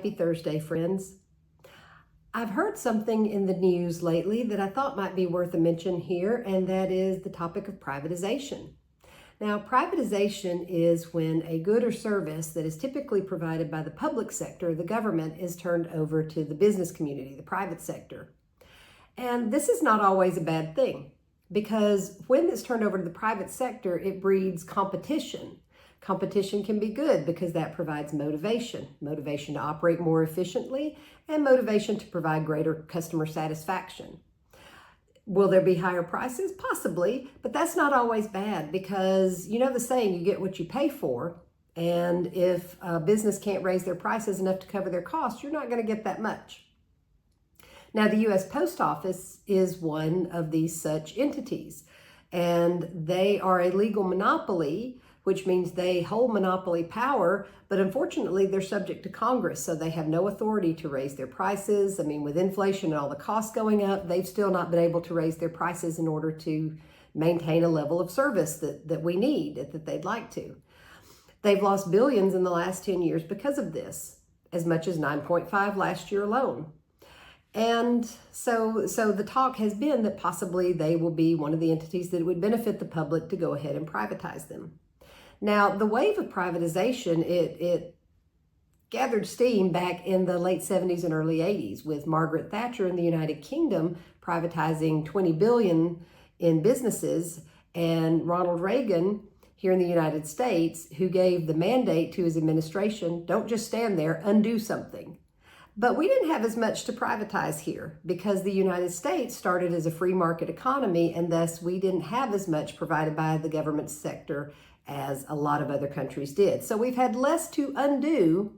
Happy Thursday, friends. I've heard something in the news lately that I thought might be worth a mention here, and that is the topic of privatization. Now, privatization is when a good or service that is typically provided by the public sector, the government, is turned over to the business community, the private sector. And this is not always a bad thing, because when it's turned over to the private sector, it breeds competition. Competition can be good because that provides motivation to operate more efficiently, and motivation to provide greater customer satisfaction. Will there be higher prices? Possibly, but that's not always bad, because you know the saying, you get what you pay for. And if a business can't raise their prices enough to cover their costs, you're not going to get that much. Now, the U.S. Post Office is one of these such entities, and they are a legal monopoly, which means they hold monopoly power, but unfortunately they're subject to Congress, so they have no authority to raise their prices. I mean, with inflation and all the costs going up, they've still not been able to raise their prices in order to maintain a level of service that we need, that they'd like to. They've lost billions in the last 10 years because of this, as much as 9.5 last year alone. And so the talk has been that possibly they will be one of the entities that would benefit the public to go ahead and privatize them. Now, the wave of privatization, it gathered steam back in the late 70s and early 80s with Margaret Thatcher in the United Kingdom privatizing $20 billion in businesses, and Ronald Reagan here in the United States, who gave the mandate to his administration, don't just stand there, undo something. But we didn't have as much to privatize here because the United States started as a free market economy, and thus we didn't have as much provided by the government sector as a lot of other countries did. So we've had less to undo,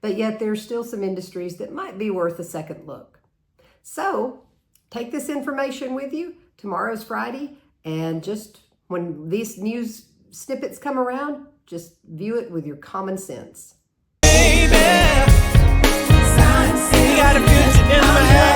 but yet there's still some industries that might be worth a second look. So take this information with you. Tomorrow's Friday, and just when these news snippets come around, just view it with your common sense. Baby, got a future in my head.